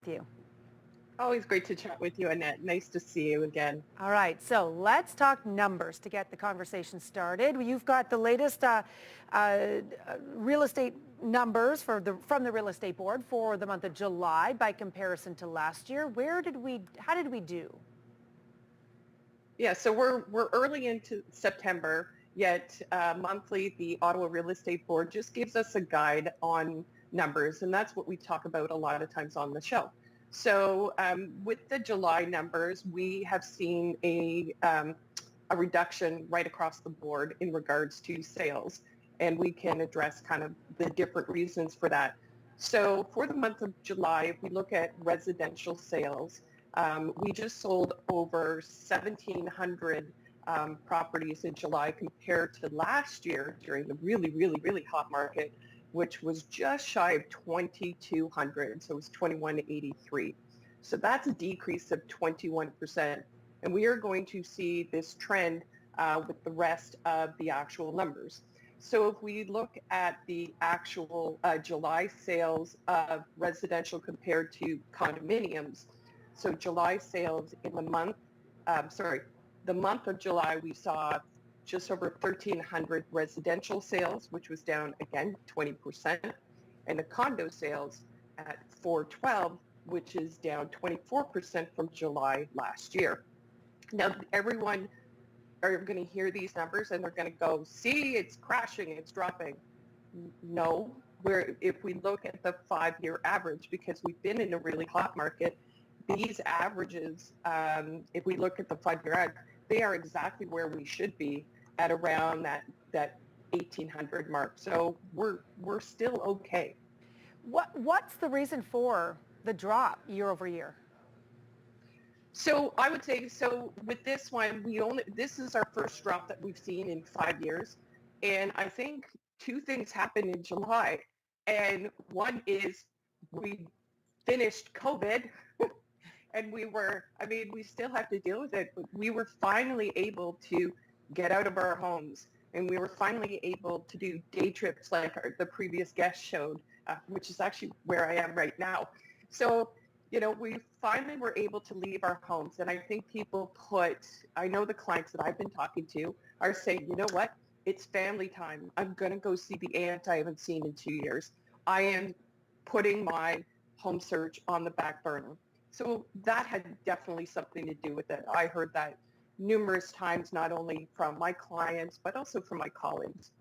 with you. Always great to chat with you, Annette. Nice to see you again. All right, so let's talk numbers to get the conversation started. You've got the latest real estate numbers from the real estate board for the month of July by comparison to last year. How did we do? Yeah, so we're early into September, yet monthly the Ottawa Real Estate Board just gives us a guide on numbers, and that's what we talk about a lot of times on the show. So with the July numbers, we have seen a reduction right across the board in regards to sales, and we can address kind of the different reasons for that. So for the month of July, if we look at residential sales, we just sold over 1,700 properties in July compared to last year during the really, really, really hot market, which was just shy of 2,200. So it was 2,183. So that's a decrease of 21%. And we are going to see this trend with the rest of the actual numbers. So if we look at the actual July sales of residential compared to condominiums, so July sales in the month of July, we saw just over 1,300 residential sales, which was down again 20%, and the condo sales at 412, which is down 24% from July last year. Now, everyone are going to hear these numbers and they're going to go, see, it's crashing, it's dropping. No, if we look at the 5-year average, because we've been in a really hot market, these averages, if we look at the 5-year average, they are exactly where we should be at around that 1,800 mark. So we're still okay. What's the reason for the drop year over year? So I would say, so with this one, this is our first drop that we've seen in 5 years. And I think two things happened in July. And one is we finished COVID and we still have to deal with it, but we were finally able to get out of our homes, and we were finally able to do day trips like the previous guest showed, which is actually where I am right now. So, we finally were able to leave our homes, and I think I know the clients that I've been talking to are saying, you know what, it's family time. I'm going to go see the aunt I haven't seen in 2 years. I am putting my home search on the back burner. So that had definitely something to do with it. I heard that numerous times, not only from my clients, but also from my colleagues.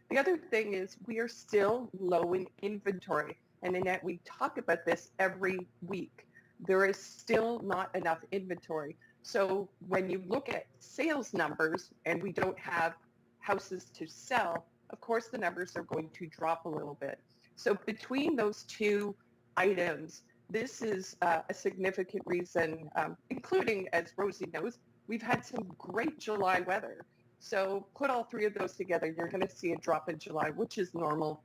The other thing is we are still low in inventory. And Annette, we talk about this every week. There is still not enough inventory. So when you look at sales numbers and we don't have houses to sell, of course the numbers are going to drop a little bit. So between those two items, this is a significant reason, including, as Rosie knows, we've had some great July weather. So put all three of those together, you're going to see a drop in July, which is normal,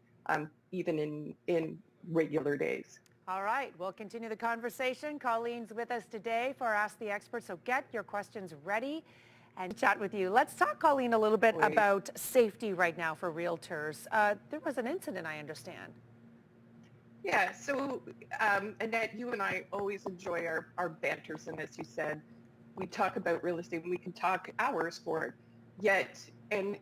even in regular days. All right, we'll continue the conversation. Colleen's with us today for Ask the Expert, so get your questions ready and chat with you. Let's talk, Colleen, a little bit about safety right now for realtors. There was an incident, I understand. Yeah, so Annette, you and I always enjoy our banters, and as you said, we talk about real estate and we can talk hours for it. Yet, and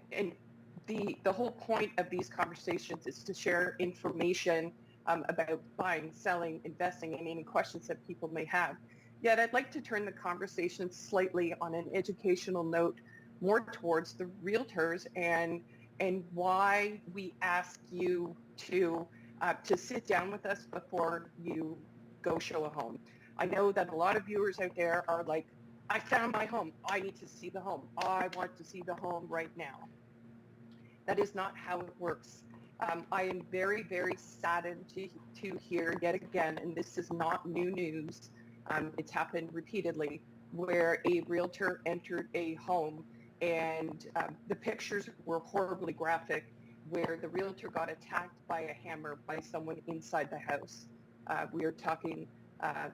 the whole point of these conversations is to share information about buying, selling, investing, and any questions that people may have. Yet I'd like to turn the conversation slightly on an educational note more towards the realtors and why we ask you to sit down with us before you go show a home. I know that a lot of viewers out there are like, I found my home. I need to see the home. I want to see the home right now. That is not how it works. I am very, very saddened to hear yet again, and this is not new news, it's happened repeatedly, where a realtor entered a home and the pictures were horribly graphic, where the realtor got attacked by a hammer by someone inside the house. We are talking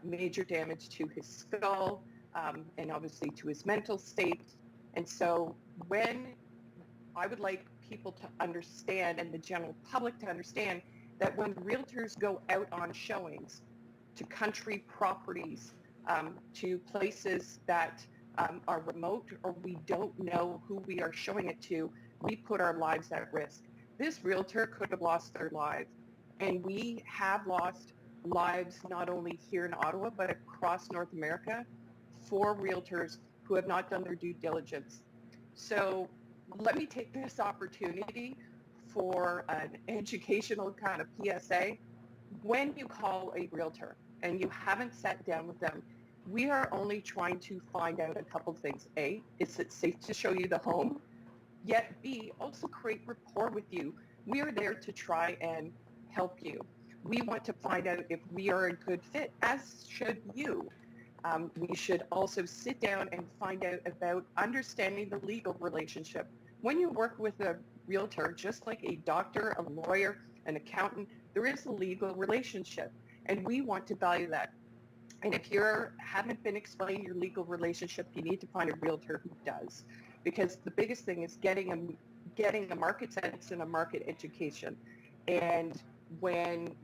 major damage to his skull and obviously to his mental state. And so when I would like people to understand and the general public to understand that when realtors go out on showings, to country properties, to places that are remote or we don't know who we are showing it to, we put our lives at risk. This realtor could have lost their lives. And we have lost lives not only here in Ottawa, but across North America for realtors who have not done their due diligence. So let me take this opportunity for an educational kind of PSA. When you call a realtor and you haven't sat down with them, we are only trying to find out a couple things. A, is it safe to show you the home? Yet B, also create rapport with you. We are there to try and help you. We want to find out if we are a good fit, as should you. We should also sit down and find out about understanding the legal relationship. When you work with a realtor, just like a doctor, a lawyer, an accountant, there is a legal relationship, and we want to value that. And if you haven't been explained your legal relationship, you need to find a realtor who does, because the biggest thing is getting a market sense and a market education. And when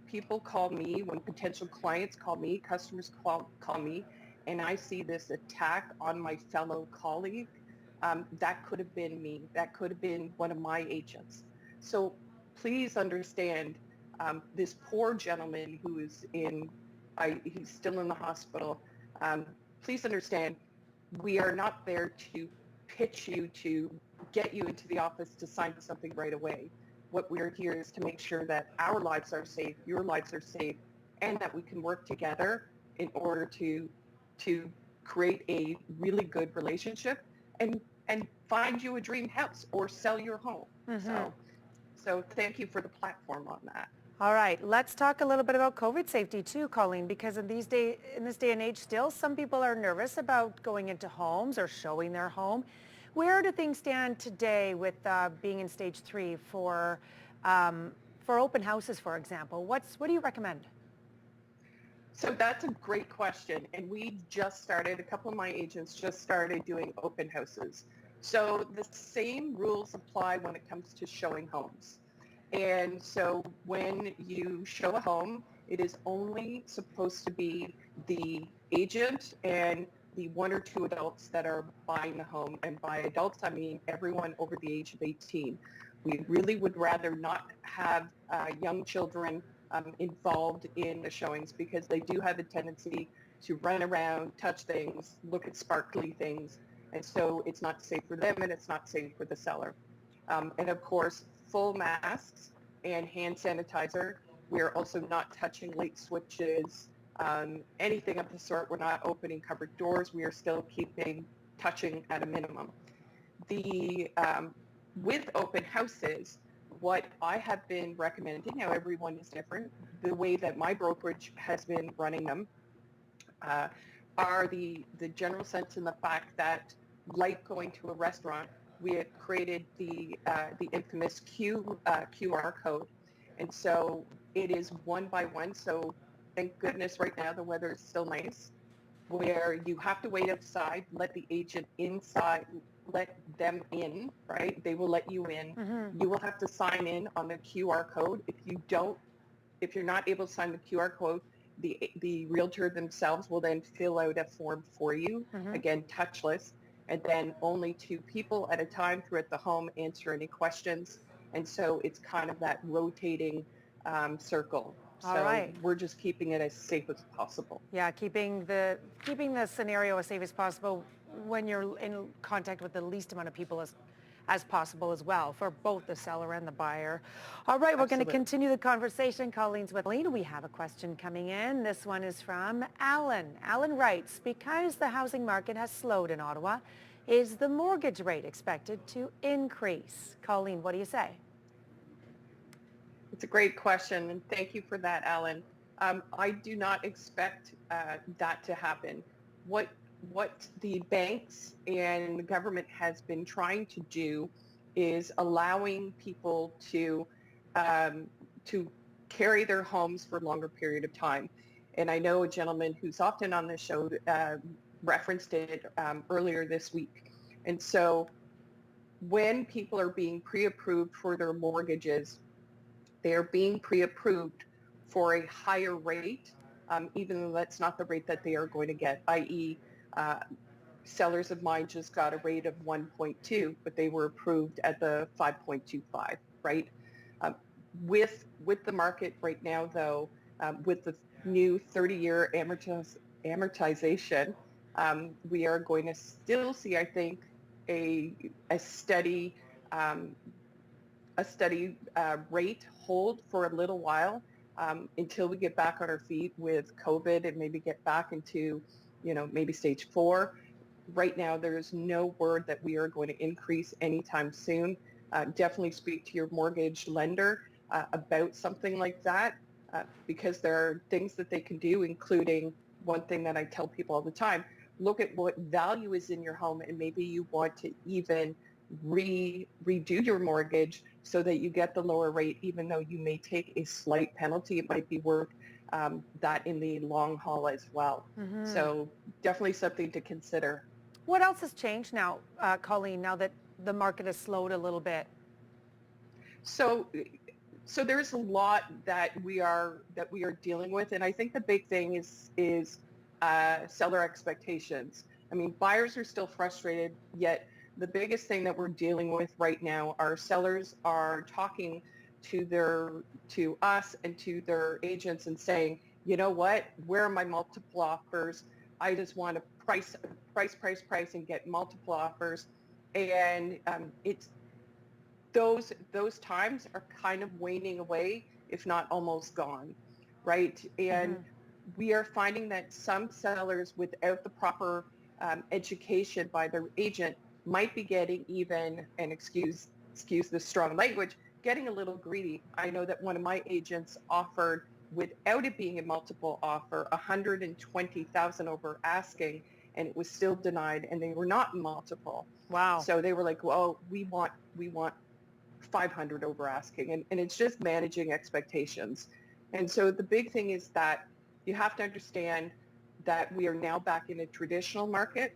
people call me, when potential clients call me, customers call me, and I see this attack on my fellow colleague, that could have been me. That could have been one of my agents. So please understand, this poor gentleman who is he's still in the hospital. Please understand, we are not there to pitch you to get you into the office to sign something right away. What we're here is to make sure that our lives are safe, your lives are safe, and that we can work together in order to create a really good relationship and find you a dream house or sell your home. Mm-hmm. So thank you for the platform on that. All right, let's talk a little bit about COVID safety too, Colleen, because in this day and age still, some people are nervous about going into homes or showing their home. Where do things stand today with being in stage 3 for open houses, for example? What do you recommend? So that's a great question. And a couple of my agents just started doing open houses. So the same rules apply when it comes to showing homes. And so when you show a home, it is only supposed to be the agent and the 1 or 2 adults that are buying the home. And by adults, I mean everyone over the age of 18. We really would rather not have young children involved in the showings, because they do have a tendency to run around, touch things, look at sparkly things. And so it's not safe for them and it's not safe for the seller. And of course, full masks and hand sanitizer. We're also not touching light switches, anything of the sort. We're not opening cupboard doors. We are still keeping touching at a minimum. With open houses, what I have been recommending, now everyone is different, the way that my brokerage has been running them are the general sense in the fact that, like going to a restaurant, we had created the infamous QR code. And so it is 1 by 1. So thank goodness right now the weather is still nice, where you have to wait outside, let the agent inside, let them in, right? They will let you in. Mm-hmm. You will have to sign in on the QR code. If you're not able to sign the QR code, the realtor themselves will then fill out a form for you, Mm-hmm. again, touchless, and then only 2 people at a time throughout the home answer any questions. And so it's kind of that rotating circle. All So right. we're just keeping it as safe as possible. Yeah, keeping the scenario as safe as possible when you're in contact with the least amount of people as possible as well, for both the seller and the buyer. All right, we're going to Absolutely. continue the conversation. Colleen's with Colleen. We have a question coming in. This one is from Alan. Alan writes, because the housing market has slowed in Ottawa, is the mortgage rate expected to increase? Colleen, what do you say? It's a great question, and thank you for that, Alan. I do not expect that to happen. What the banks and the government has been trying to do is allowing people to carry their homes for a longer period of time. And I know a gentleman who's often on this show referenced it earlier this week. And so when people are being pre-approved for their mortgages, they are being pre-approved for a higher rate even though that's not the rate that they are going to get, i.e. Sellers of mine just got a rate of 1.2, but they were approved at the 5.25, right? Um, with the market right now, though, with the new 30-year amortization, we are going to still see, I think, a steady um, rate hold for a little while until we get back on our feet with COVID and maybe get back into, maybe stage 4. Right now, there is no word that we are going to increase anytime soon. Definitely speak to your mortgage lender about something like that because there are things that they can do, including one thing that I tell people all the time: look at what value is in your home, and maybe you want to even redo your mortgage so that you get the lower rate, even though you may take a slight penalty. It might be worth that in the long haul as well. So definitely something to consider. What else has changed now, Colleen, now that the market has slowed a little bit? So there's a lot that we are dealing with, and I think the big thing is seller expectations. I mean, buyers are still frustrated, yet the biggest thing that we're dealing with right now are sellers are talking to us and to their agents and saying, you know what, where are my multiple offers? I just want to price and get multiple offers. And it's those times are kind of waning away, if not almost gone, right? And we are finding that some sellers without the proper education by their agent might be getting even, and excuse the strong language, getting a little greedy. I know that one of my agents offered, without it being a multiple offer, 120,000 over asking, and it was still denied, and they were not multiple. Wow. So they were like, well, we want 500 over asking, and it's just managing expectations. And so the big thing is that you have to understand that we are now back in a traditional market.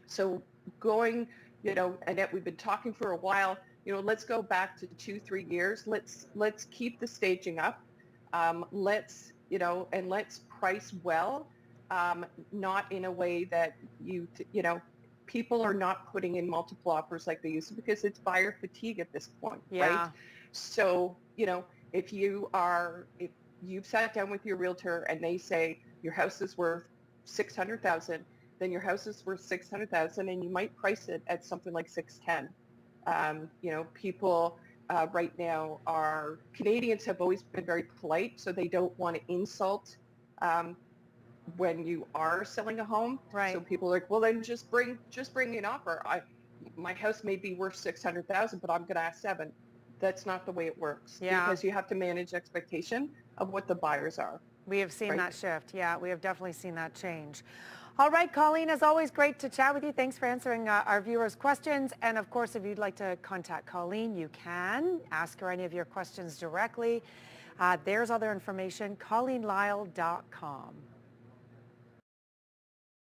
So going, Annette, we've been talking for a while, let's go back to 2-3 years. Let's keep the staging up. Let's price well, not in a way that people are not putting in multiple offers like they used to, because it's buyer fatigue at this point, right? So, if you've sat down with your realtor and they say your house is worth 600,000, then your house is worth 600,000, and you might price it at something like 610. People right now Canadians have always been very polite, so they don't want to insult when you are selling a home. Right. So people are like, well, then just bring an offer. My house may be worth 600,000, but I'm going to ask 7. That's not the way it works. Because you have to manage expectation of what the buyers are. We have seen that shift. Yeah, we have definitely seen that change. All right, Colleen, as always, great to chat with you. Thanks for answering our viewers' questions. And of course, if you'd like to contact Colleen, you can ask her any of your questions directly. There's other information, ColleenLyle.com.